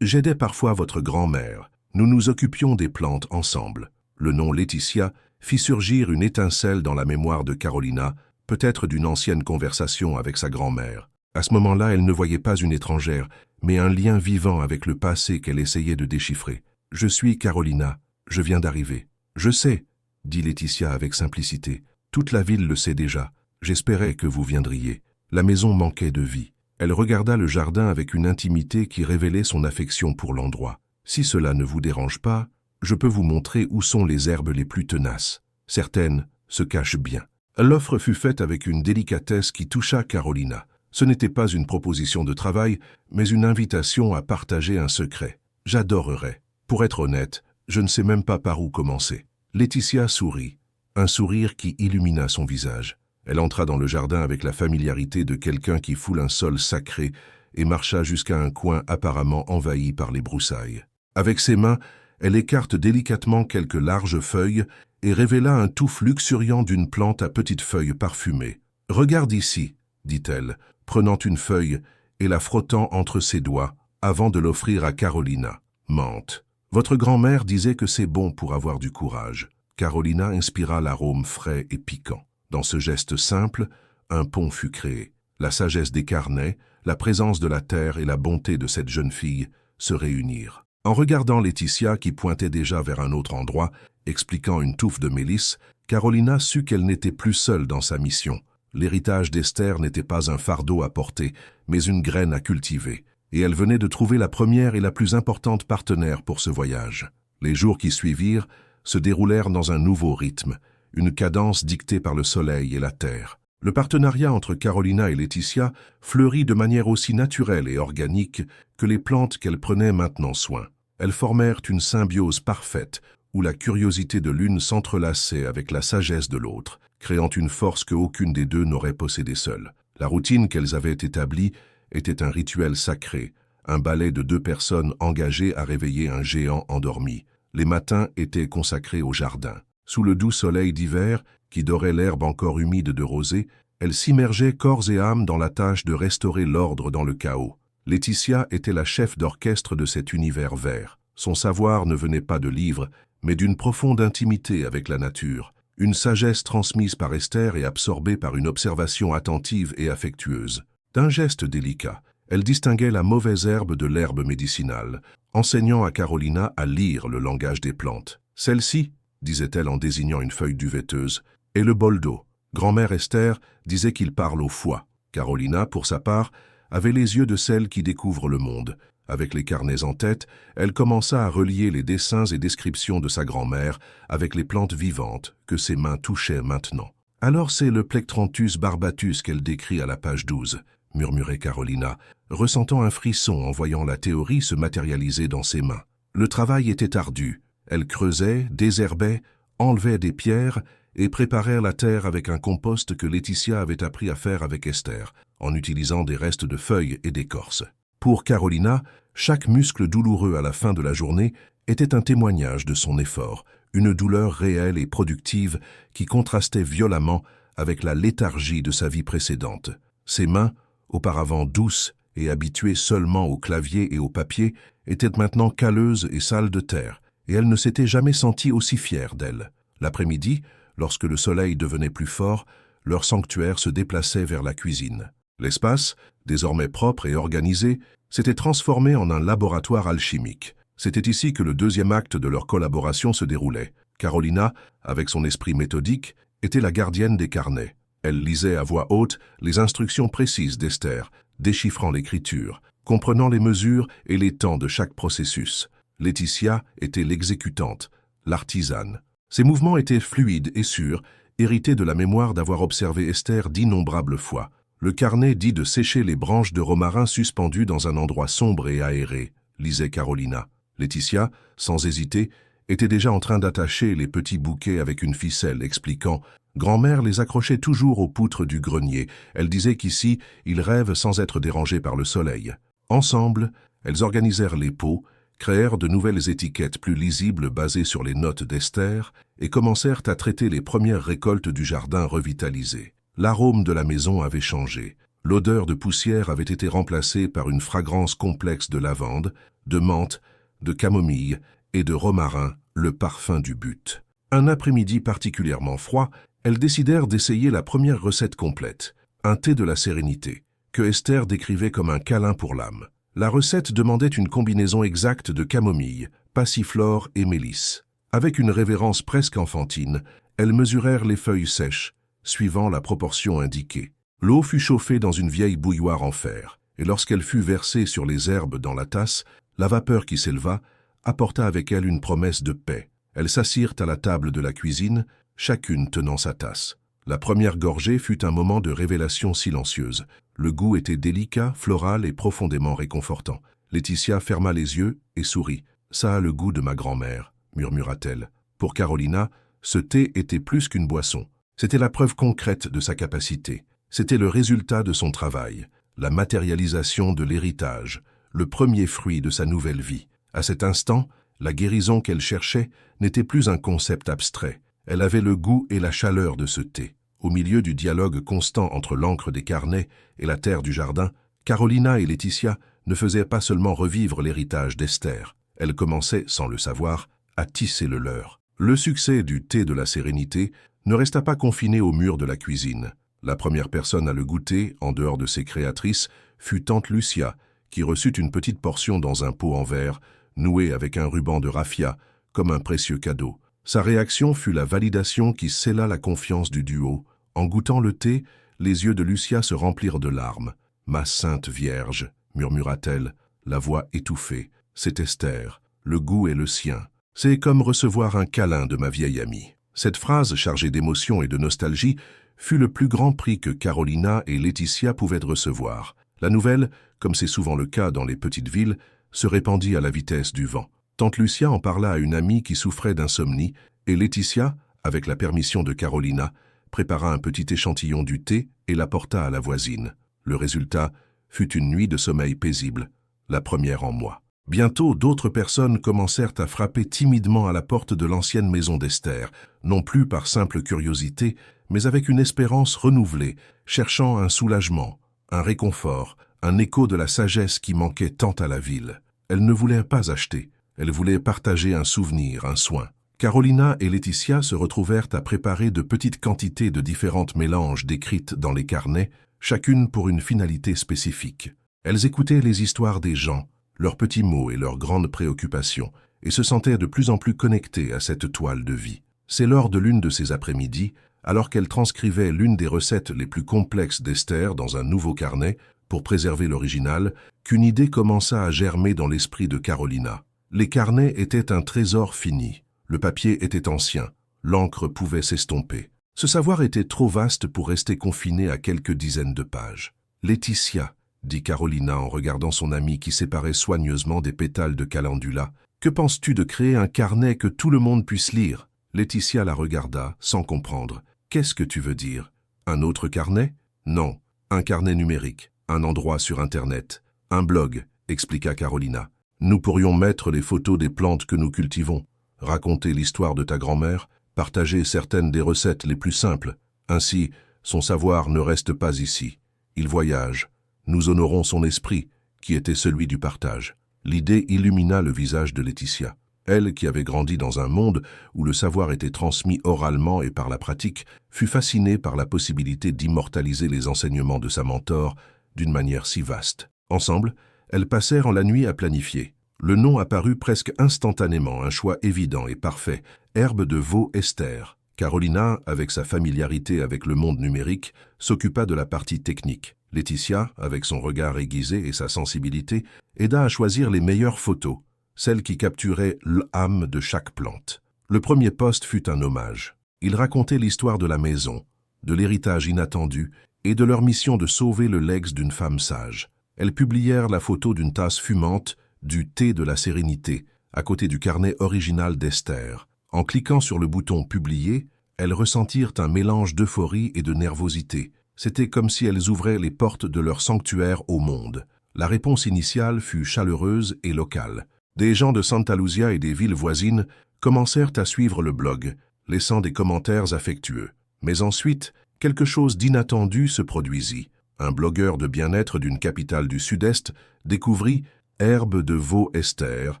J'aidais parfois votre grand-mère. Nous nous occupions des plantes ensemble. » Le nom Laetitia fit surgir une étincelle dans la mémoire de Carolina, peut-être d'une ancienne conversation avec sa grand-mère. À ce moment-là, elle ne voyait pas une étrangère, mais un lien vivant avec le passé qu'elle essayait de déchiffrer. « Je suis Carolina. Je viens d'arriver. »« Je sais, » dit Laetitia avec simplicité. « Toute la ville le sait déjà. J'espérais que vous viendriez. » La maison manquait de vie. Elle regarda le jardin avec une intimité qui révélait son affection pour l'endroit. « Si cela ne vous dérange pas, je peux vous montrer où sont les herbes les plus tenaces. Certaines se cachent bien. » L'offre fut faite avec une délicatesse qui toucha Carolina. Ce n'était pas une proposition de travail, mais une invitation à partager un secret. « J'adorerais. Pour être honnête, je ne sais même pas par où commencer. » Laetitia sourit. un sourire qui illumina son visage. Elle entra dans le jardin avec la familiarité de quelqu'un qui foule un sol sacré et marcha jusqu'à un coin apparemment envahi par les broussailles. Avec ses mains, elle écarte délicatement quelques larges feuilles et révéla un touffe luxuriant d'une plante à petites feuilles parfumées. « Regarde ici », dit-elle, prenant une feuille et la frottant entre ses doigts avant de l'offrir à Carolina. « Menthe. Votre grand-mère disait que c'est bon pour avoir du courage. » Carolina inspira l'arôme frais et piquant. Dans ce geste simple, un pont fut créé. La sagesse des carnets, la présence de la terre et la bonté de cette jeune fille se réunirent. En regardant Laetitia qui pointait déjà vers un autre endroit, expliquant une touffe de mélisse, Carolina sut qu'elle n'était plus seule dans sa mission. L'héritage d'Esther n'était pas un fardeau à porter, mais une graine à cultiver, et elle venait de trouver la première et la plus importante partenaire pour ce voyage. Les jours qui suivirent se déroulèrent dans un nouveau rythme, une cadence dictée par le soleil et la terre. Le partenariat entre Carolina et Laetitia fleurit de manière aussi naturelle et organique que les plantes qu'elles prenaient maintenant soin. Elles formèrent une symbiose parfaite où la curiosité de l'une s'entrelaçait avec la sagesse de l'autre, créant une force qu'aucune des deux n'aurait possédée seule. La routine qu'elles avaient établie était un rituel sacré, un ballet de 2 personnes engagées à réveiller un géant endormi. Les matins étaient consacrés au jardin. Sous le doux soleil d'hiver, qui dorait l'herbe encore humide de rosée, elle s'immergeait corps et âme dans la tâche de restaurer l'ordre dans le chaos. Laetitia était la chef d'orchestre de cet univers vert. Son savoir ne venait pas de livres, mais d'une profonde intimité avec la nature, une sagesse transmise par Esther et absorbée par une observation attentive et affectueuse. D'un geste délicat, elle distinguait la mauvaise herbe de l'herbe médicinale, enseignant à Carolina à lire le langage des plantes. Celle-ci, disait-elle en désignant une feuille duvetteuse, est le bol d'eau. Grand-mère Esther disait qu'il parle au foie. Carolina, pour sa part, avait les yeux de celle qui découvre le monde. Avec les carnets en tête, elle commença à relier les dessins et descriptions de sa grand-mère avec les plantes vivantes que ses mains touchaient maintenant. « Alors c'est le Plectranthus barbatus qu'elle décrit à la page 12, » murmurait Carolina, ressentant un frisson en voyant la théorie se matérialiser dans ses mains. Le travail était ardu. Elle creusait, désherbait, enlevait des pierres et préparait la terre avec un compost que Laetitia avait appris à faire avec Esther, en utilisant des restes de feuilles et d'écorce. Pour Carolina, chaque muscle douloureux à la fin de la journée était un témoignage de son effort, une douleur réelle et productive qui contrastait violemment avec la léthargie de sa vie précédente. Ses mains, auparavant douces et habituées seulement au clavier et au papier, étaient maintenant calleuses et sales de terre, et elle ne s'était jamais sentie aussi fière d'elle. L'après-midi, lorsque le soleil devenait plus fort, leur sanctuaire se déplaçait vers la cuisine. L'espace, désormais propre et organisé, s'était transformé en un laboratoire alchimique. C'était ici que le deuxième acte de leur collaboration se déroulait. Carolina, avec son esprit méthodique, était la gardienne des carnets. Elle lisait à voix haute les instructions précises d'Esther, déchiffrant l'écriture, comprenant les mesures et les temps de chaque processus. Laetitia était l'exécutante, l'artisane. Ses mouvements étaient fluides et sûrs, hérités de la mémoire d'avoir observé Esther d'innombrables fois. Le carnet dit de sécher les branches de romarin suspendues dans un endroit sombre et aéré, lisait Carolina. Laetitia, sans hésiter, était déjà en train d'attacher les petits bouquets avec une ficelle, expliquant « Grand-mère les accrochait toujours aux poutres du grenier. Elle disait qu'ici, ils rêvent sans être dérangés par le soleil. » Ensemble, elles organisèrent les pots, créèrent de nouvelles étiquettes plus lisibles basées sur les notes d'Esther et commencèrent à traiter les premières récoltes du jardin revitalisé. L'arôme de la maison avait changé. L'odeur de poussière avait été remplacée par une fragrance complexe de lavande, de menthe, de camomille et de romarin, le parfum du but. Un après-midi particulièrement froid, elles décidèrent d'essayer la première recette complète, un thé de la sérénité, que Esther décrivait comme un câlin pour l'âme. La recette demandait une combinaison exacte de camomille, passiflore et mélisse. Avec une révérence presque enfantine, elles mesurèrent les feuilles sèches, suivant la proportion indiquée. L'eau fut chauffée dans une vieille bouilloire en fer, et lorsqu'elle fut versée sur les herbes dans la tasse, la vapeur qui s'éleva apporta avec elle une promesse de paix. Elles s'assirent à la table de la cuisine, chacune tenant sa tasse. La première gorgée fut un moment de révélation silencieuse. Le goût était délicat, floral et profondément réconfortant. Laetitia ferma les yeux et sourit. « Ça a le goût de ma grand-mère », murmura-t-elle. Pour Carolina, Ce thé était plus qu'une boisson. C'était la preuve concrète de sa capacité. C'était le résultat de son travail, la matérialisation de l'héritage, le premier fruit de sa nouvelle vie. À cet instant, la guérison qu'elle cherchait n'était plus un concept abstrait. Elle avait le goût et la chaleur de ce thé. Au milieu du dialogue constant entre l'encre des carnets et la terre du jardin, Carolina et Laetitia ne faisaient pas seulement revivre l'héritage d'Esther. Elles commençaient, sans le savoir, à tisser le leur. Le succès du thé de la sérénité ne resta pas confiné aux murs de la cuisine. La première personne à le goûter, en dehors de ses créatrices, fut tante Lucia, qui reçut une petite portion dans un pot en verre, noué avec un ruban de raffia, comme un précieux cadeau. Sa réaction fut la validation qui scella la confiance du duo. En goûtant le thé, les yeux de Lucia se remplirent de larmes. « Ma sainte Vierge », murmura-t-elle, la voix étouffée. « C'est Esther, le goût est le sien. C'est comme recevoir un câlin de ma vieille amie. » Cette phrase, chargée d'émotion et de nostalgie, fut le plus grand prix que Carolina et Laetitia pouvaient recevoir. La nouvelle, comme c'est souvent le cas dans les petites villes, se répandit à la vitesse du vent. Tante Lucia en parla à une amie qui souffrait d'insomnie, et Laetitia, avec la permission de Carolina, prépara un petit échantillon du thé et l'apporta à la voisine. Le résultat fut une nuit de sommeil paisible, la première en mois. Bientôt, d'autres personnes commencèrent à frapper timidement à la porte de l'ancienne maison d'Esther, non plus par simple curiosité, mais avec une espérance renouvelée, cherchant un soulagement, un réconfort, un écho de la sagesse qui manquait tant à la ville. Elles ne voulaient pas acheter, elles voulaient partager un souvenir, un soin. Carolina et Laetitia se retrouvèrent à préparer de petites quantités de différentes mélanges décrites dans les carnets, chacune pour une finalité spécifique. Elles écoutaient les histoires des gens, leurs petits mots et leurs grandes préoccupations, et se sentaient de plus en plus connectées à cette toile de vie. C'est lors de l'une de ces après-midi, alors qu'elle transcrivait l'une des recettes les plus complexes d'Esther dans un nouveau carnet, pour préserver l'original, qu'une idée commença à germer dans l'esprit de Carolina. Les carnets étaient un trésor fini. Le papier était ancien, l'encre pouvait s'estomper. Ce savoir était trop vaste pour rester confiné à quelques dizaines de pages. « Laetitia », dit Carolina en regardant son amie qui séparait soigneusement des pétales de calendula, « que penses-tu de créer un carnet que tout le monde puisse lire ?» Laetitia la regarda, sans comprendre. « Qu'est-ce que tu veux dire? Un autre carnet? »« Non, un carnet numérique, un endroit sur Internet, un blog, » expliqua Carolina. « Nous pourrions mettre les photos des plantes que nous cultivons, raconter l'histoire de ta grand-mère, partager certaines des recettes les plus simples. Ainsi, son savoir ne reste pas ici. Il voyage. Nous honorons son esprit, qui était celui du partage. » L'idée illumina le visage de Laetitia. Elle, qui avait grandi dans un monde où le savoir était transmis oralement et par la pratique, fut fascinée par la possibilité d'immortaliser les enseignements de sa mentor d'une manière si vaste. Ensemble, elles passèrent la nuit à planifier. Le nom apparut presque instantanément, un choix évident et parfait, Herbe de Veau Esther. Carolina, avec sa familiarité avec le monde numérique, s'occupa de la partie technique. Laetitia, avec son regard aiguisé et sa sensibilité, aida à choisir les meilleures photos, celles qui capturaient l'âme de chaque plante. Le premier post fut un hommage. Il racontait l'histoire de la maison, de l'héritage inattendu et de leur mission de sauver le legs d'une femme sage. Elles publièrent la photo d'une tasse fumante, du thé de la sérénité, à côté du carnet original d'Esther. En cliquant sur le bouton « Publier », elles ressentirent un mélange d'euphorie et de nervosité. C'était comme si elles ouvraient les portes de leur sanctuaire au monde. La réponse initiale fut chaleureuse et locale. Des gens de Santa Luzia et des villes voisines commencèrent à suivre le blog, laissant des commentaires affectueux. Mais ensuite, quelque chose d'inattendu se produisit. Un blogueur de bien-être d'une capitale du Sud-Est découvrit Herbe de Veau Esther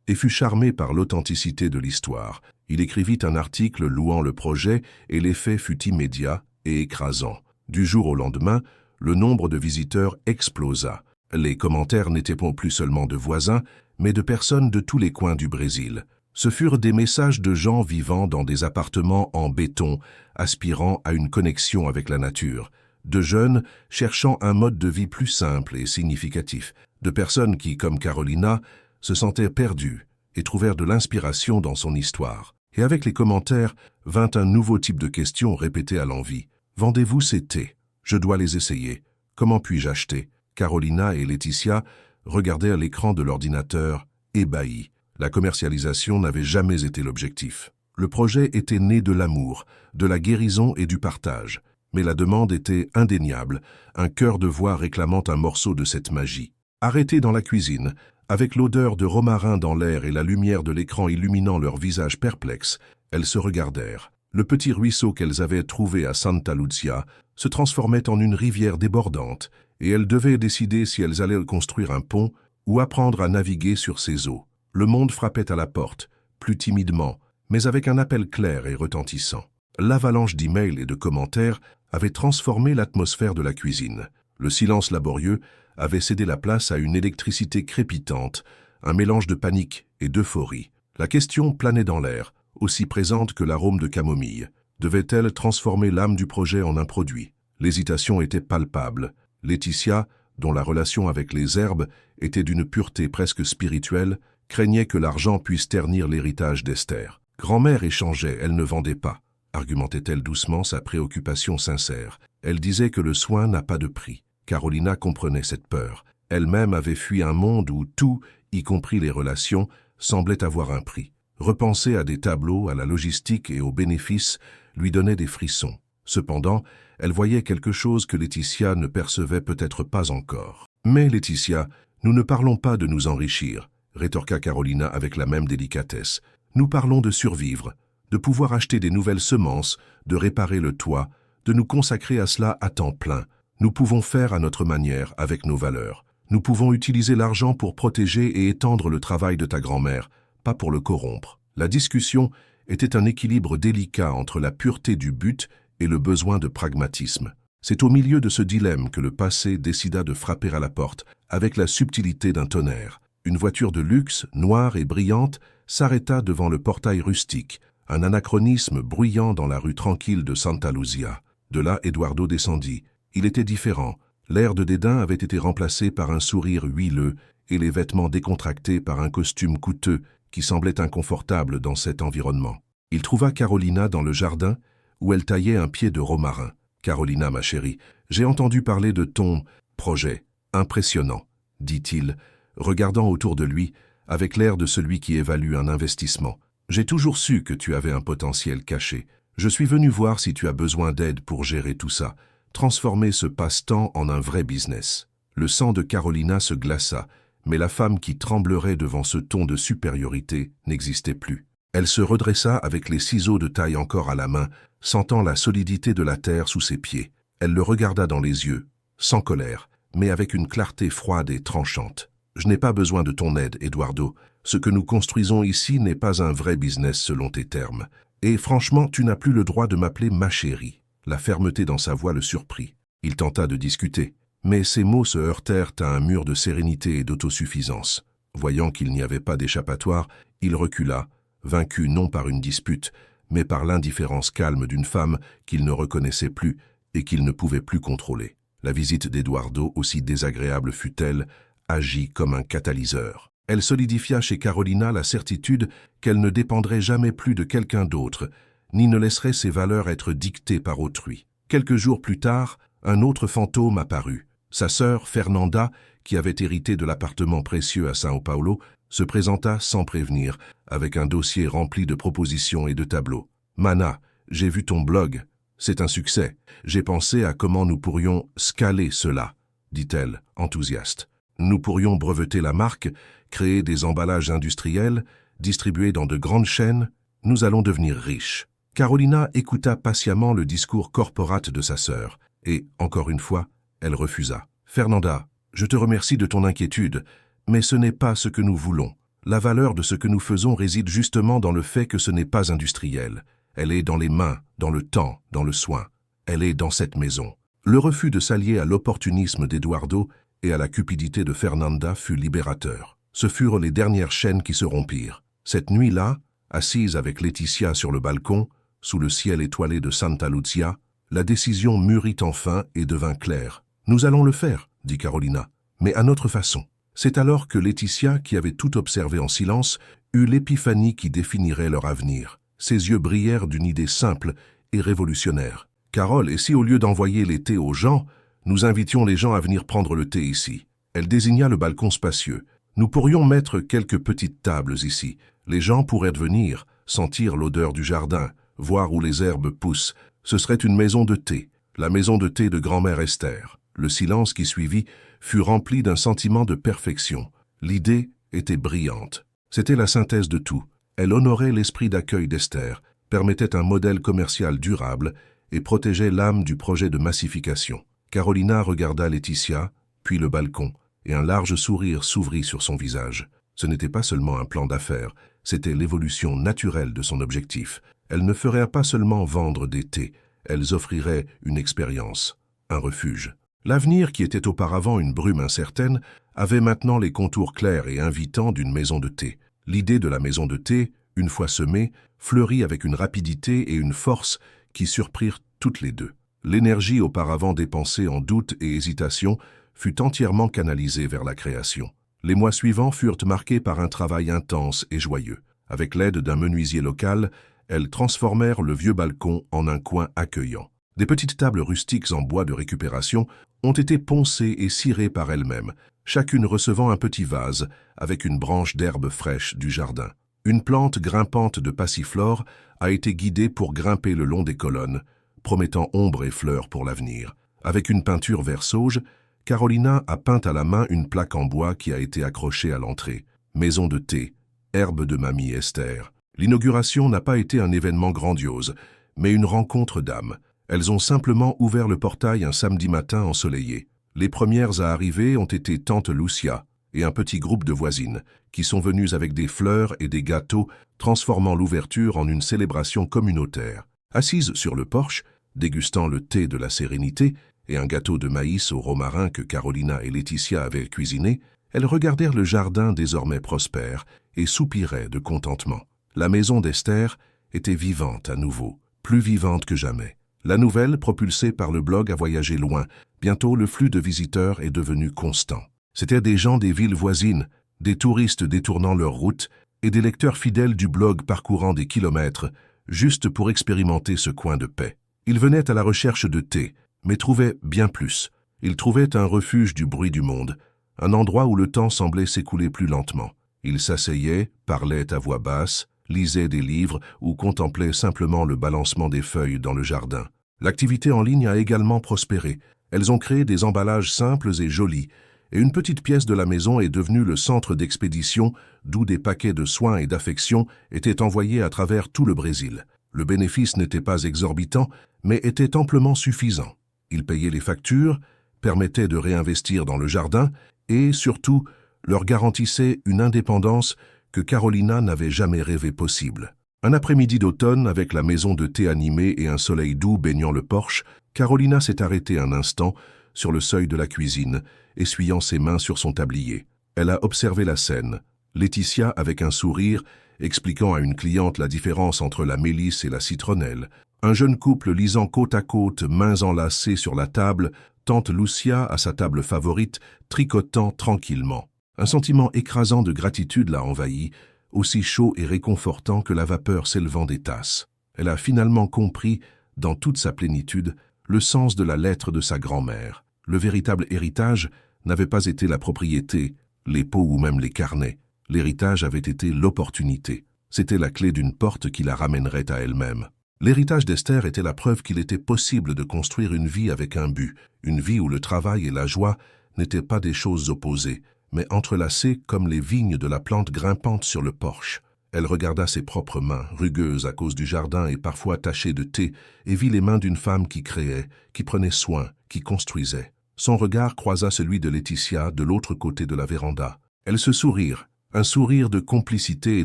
et fut charmé par l'authenticité de l'histoire. Il écrivit un article louant le projet et l'effet fut immédiat et écrasant. Du jour au lendemain, le nombre de visiteurs explosa. Les commentaires n'étaient pas plus seulement de voisins, mais de personnes de tous les coins du Brésil. Ce furent des messages de gens vivant dans des appartements en béton, aspirant à une connexion avec la nature, de jeunes cherchant un mode de vie plus simple et significatif, de personnes qui, comme Carolina, se sentaient perdues et trouvèrent de l'inspiration dans son histoire. Et avec les commentaires, vint un nouveau type de questions répétées à l'envi. « Vendez-vous ces thés? Je dois les essayer. Comment puis-je acheter ?» Carolina et Laetitia regardèrent l'écran de l'ordinateur, ébahis. La commercialisation n'avait jamais été l'objectif. Le projet était né de l'amour, de la guérison et du partage. Mais la demande était indéniable, un chœur de voix réclamant un morceau de cette magie. Arrêtées dans la cuisine, avec l'odeur de romarin dans l'air et la lumière de l'écran illuminant leurs visages perplexes, elles se regardèrent. Le petit ruisseau qu'elles avaient trouvé à Santa Lucia se transformait en une rivière débordante, et elles devaient décider si elles allaient construire un pont ou apprendre à naviguer sur ces eaux. Le monde frappait à la porte, plus timidement, mais avec un appel clair et retentissant. L'avalanche d'emails et de commentaires avait transformé l'atmosphère de la cuisine. Le silence laborieux avait cédé la place à une électricité crépitante, un mélange de panique et d'euphorie. La question planait dans l'air, aussi présente que l'arôme de camomille. Devait-elle transformer l'âme du projet en un produit? L'hésitation était palpable. Laetitia, dont la relation avec les herbes était d'une pureté presque spirituelle, craignait que l'argent puisse ternir l'héritage d'Esther. Grand-mère échangeait, elle ne vendait pas, argumentait-elle doucement, sa préoccupation sincère. Elle disait que le soin n'a pas de prix. Carolina comprenait cette peur. Elle-même avait fui un monde où tout, y compris les relations, semblait avoir un prix. Repenser à des tableaux, à la logistique et aux bénéfices lui donnait des frissons. Cependant, elle voyait quelque chose que Laetitia ne percevait peut-être pas encore. « Mais Laetitia, nous ne parlons pas de nous enrichir », rétorqua Carolina avec la même délicatesse. « Nous parlons de survivre, de pouvoir acheter des nouvelles semences, de réparer le toit, de nous consacrer à cela à temps plein. Nous pouvons faire à notre manière, avec nos valeurs. Nous pouvons utiliser l'argent pour protéger et étendre le travail de ta grand-mère, pas pour le corrompre. » La discussion était un équilibre délicat entre la pureté du but et le besoin de pragmatisme. C'est au milieu de ce dilemme que le passé décida de frapper à la porte, avec la subtilité d'un tonnerre. Une voiture de luxe, noire et brillante, s'arrêta devant le portail rustique, un anachronisme bruyant dans la rue tranquille de Santa Lucia. De là, Eduardo descendit. Il était différent. L'air de dédain avait été remplacé par un sourire huileux et les vêtements décontractés par un costume coûteux qui semblait inconfortable dans cet environnement. Il trouva Carolina dans le jardin où elle taillait un pied de romarin. « Carolina, ma chérie, j'ai entendu parler de ton projet. Impressionnant, » dit-il, regardant autour de lui avec l'air de celui qui évalue un investissement. « J'ai toujours su que tu avais un potentiel caché. Je suis venu voir si tu as besoin d'aide pour gérer tout ça, transformer ce passe-temps en un vrai business. » Le sang de Carolina se glaça, mais la femme qui tremblerait devant ce ton de supériorité n'existait plus. Elle se redressa avec les ciseaux de taille encore à la main, sentant la solidité de la terre sous ses pieds. Elle le regarda dans les yeux, sans colère, mais avec une clarté froide et tranchante. « Je n'ai pas besoin de ton aide, Eduardo. Ce que nous construisons ici n'est pas un vrai business selon tes termes. Et franchement, tu n'as plus le droit de m'appeler ma chérie. » La fermeté dans sa voix le surprit. Il tenta de discuter, mais ses mots se heurtèrent à un mur de sérénité et d'autosuffisance. Voyant qu'il n'y avait pas d'échappatoire, il recula, vaincu non par une dispute, mais par l'indifférence calme d'une femme qu'il ne reconnaissait plus et qu'il ne pouvait plus contrôler. La visite d'Eduardo, aussi désagréable fut-elle, agit comme un catalyseur. Elle solidifia chez Carolina la certitude qu'elle ne dépendrait jamais plus de quelqu'un d'autre, ni ne laisserait ses valeurs être dictées par autrui. Quelques jours plus tard, un autre fantôme apparut. Sa sœur, Fernanda, qui avait hérité de l'appartement précieux à Sao Paulo, se présenta sans prévenir, avec un dossier rempli de propositions et de tableaux. « Mana, j'ai vu ton blog. C'est un succès. J'ai pensé à comment nous pourrions scaler cela, » dit-elle, enthousiaste. « Nous pourrions breveter la marque, créer des emballages industriels, distribuer dans de grandes chaînes. Nous allons devenir riches. » Carolina écouta patiemment le discours corporate de sa sœur, et, encore une fois, elle refusa. « Fernanda, je te remercie de ton inquiétude, mais ce n'est pas ce que nous voulons. La valeur de ce que nous faisons réside justement dans le fait que ce n'est pas industriel. Elle est dans les mains, dans le temps, dans le soin. Elle est dans cette maison. » Le refus de s'allier à l'opportunisme d'Eduardo et à la cupidité de Fernanda fut libérateur. Ce furent les dernières chaînes qui se rompirent. Cette nuit-là, assise avec Laetitia sur le balcon, sous le ciel étoilé de Santa Lucia, la décision mûrit enfin et devint claire. « Nous allons le faire, » dit Carolina, « mais à notre façon. » C'est alors que Laetitia, qui avait tout observé en silence, eut l'épiphanie qui définirait leur avenir. Ses yeux brillèrent d'une idée simple et révolutionnaire. « Carole, et si au lieu d'envoyer les thés aux gens, nous invitions les gens à venir prendre le thé ici ?» Elle désigna le balcon spacieux. « Nous pourrions mettre quelques petites tables ici. Les gens pourraient venir, sentir l'odeur du jardin, voir où les herbes poussent. Ce serait une maison de thé, la maison de thé de grand-mère Esther. Le silence qui suivit fut rempli d'un sentiment de perfection. L'idée était brillante. C'était la synthèse de tout. Elle honorait l'esprit d'accueil d'Esther, permettait un modèle commercial durable et protégeait l'âme du projet de massification. Carolina regarda Laetitia, puis le balcon, et un large sourire s'ouvrit sur son visage. Ce n'était pas seulement un plan d'affaires, c'était l'évolution naturelle de son objectif. Elle ne ferait pas seulement vendre des thés, elles offriraient une expérience, un refuge. L'avenir, qui était auparavant une brume incertaine, avait maintenant les contours clairs et invitants d'une maison de thé. L'idée de la maison de thé, une fois semée, fleurit avec une rapidité et une force qui surprirent toutes les deux. L'énergie auparavant dépensée en doute et hésitation fut entièrement canalisée vers la création. Les mois suivants furent marqués par un travail intense et joyeux. Avec l'aide d'un menuisier local, elles transformèrent le vieux balcon en un coin accueillant. Des petites tables rustiques en bois de récupération ont été poncées et cirées par elles-mêmes, chacune recevant un petit vase avec une branche d'herbe fraîche du jardin. Une plante grimpante de passiflore a été guidée pour grimper le long des colonnes, promettant ombre et fleurs pour l'avenir. Avec une peinture vert sauge, Carolina a peint à la main une plaque en bois qui a été accrochée à l'entrée. Maison de thé, herbe de mamie Esther. L'inauguration n'a pas été un événement grandiose, mais une rencontre d'âmes. Elles ont simplement ouvert le portail un samedi matin ensoleillé. Les premières à arriver ont été tante Lucia et un petit groupe de voisines, qui sont venues avec des fleurs et des gâteaux, transformant l'ouverture en une célébration communautaire. Assises sur le porche, dégustant le thé de la sérénité et un gâteau de maïs au romarin que Carolina et Laetitia avaient cuisiné, elles regardèrent le jardin désormais prospère et soupiraient de contentement. La maison d'Esther était vivante à nouveau, plus vivante que jamais. La nouvelle, propulsée par le blog, a voyagé loin. Bientôt, le flux de visiteurs est devenu constant. C'étaient des gens des villes voisines, des touristes détournant leur route et des lecteurs fidèles du blog parcourant des kilomètres, juste pour expérimenter ce coin de paix. Ils venaient à la recherche de thé, mais trouvaient bien plus. Ils trouvaient un refuge du bruit du monde, un endroit où le temps semblait s'écouler plus lentement. Ils s'asseyaient, parlaient à voix basse, lisaient des livres ou contemplaient simplement le balancement des feuilles dans le jardin. L'activité en ligne a également prospéré. Elles ont créé des emballages simples et jolis, et une petite pièce de la maison est devenue le centre d'expédition d'où des paquets de soins et d'affection étaient envoyés à travers tout le Brésil. Le bénéfice n'était pas exorbitant, mais était amplement suffisant. Il payait les factures, permettait de réinvestir dans le jardin et, surtout, leur garantissait une indépendance que Carolina n'avait jamais rêvé possible. Un après-midi d'automne, avec la maison de thé animée et un soleil doux baignant le porche, Carolina s'est arrêtée un instant sur le seuil de la cuisine, essuyant ses mains sur son tablier. Elle a observé la scène. Laetitia, avec un sourire, expliquant à une cliente la différence entre la mélisse et la citronnelle. Un jeune couple lisant côte à côte, mains enlacées sur la table, tante Lucia à sa table favorite, tricotant tranquillement. Un sentiment écrasant de gratitude l'a envahi, aussi chaud et réconfortant que la vapeur s'élevant des tasses. Elle a finalement compris, dans toute sa plénitude, le sens de la lettre de sa grand-mère. Le véritable héritage n'avait pas été la propriété, les pots ou même les carnets. L'héritage avait été l'opportunité. C'était la clé d'une porte qui la ramènerait à elle-même. L'héritage d'Esther était la preuve qu'il était possible de construire une vie avec un but, une vie où le travail et la joie n'étaient pas des choses opposées, mais entrelacées comme les vignes de la plante grimpante sur le porche. Elle regarda ses propres mains, rugueuses à cause du jardin et parfois tachées de thé, et vit les mains d'une femme qui créait, qui prenait soin, qui construisait. Son regard croisa celui de Laetitia de l'autre côté de la véranda. Elles se sourirent, un sourire de complicité et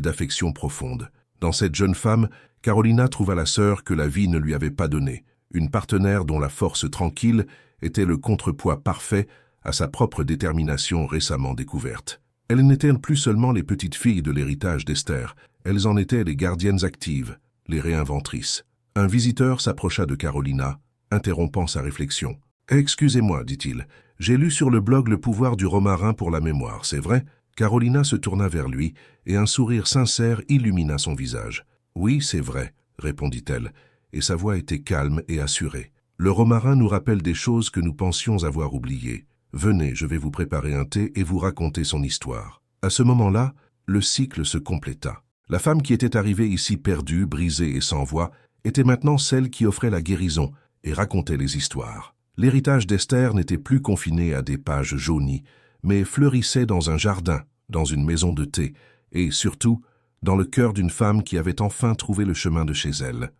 d'affection profonde. Dans cette jeune femme, Carolina trouva la sœur que la vie ne lui avait pas donnée, une partenaire dont la force tranquille était le contrepoids parfait à sa propre détermination récemment découverte. Elles n'étaient plus seulement les petites filles de l'héritage d'Esther, elles en étaient les gardiennes actives, les réinventrices. Un visiteur s'approcha de Carolina, interrompant sa réflexion. « Excusez-moi, dit-il, j'ai lu sur le blog le pouvoir du romarin pour la mémoire, c'est vrai ?» Carolina se tourna vers lui, et un sourire sincère illumina son visage. « Oui, c'est vrai, » répondit-elle, et sa voix était calme et assurée. « Le romarin nous rappelle des choses que nous pensions avoir oubliées. Venez, je vais vous préparer un thé et vous raconter son histoire. » À ce moment-là, le cycle se compléta. La femme qui était arrivée ici perdue, brisée et sans voix, était maintenant celle qui offrait la guérison et racontait les histoires. L'héritage d'Esther n'était plus confiné à des pages jaunies, mais fleurissait dans un jardin, dans une maison de thé, et surtout, dans le cœur d'une femme qui avait enfin trouvé le chemin de chez elle.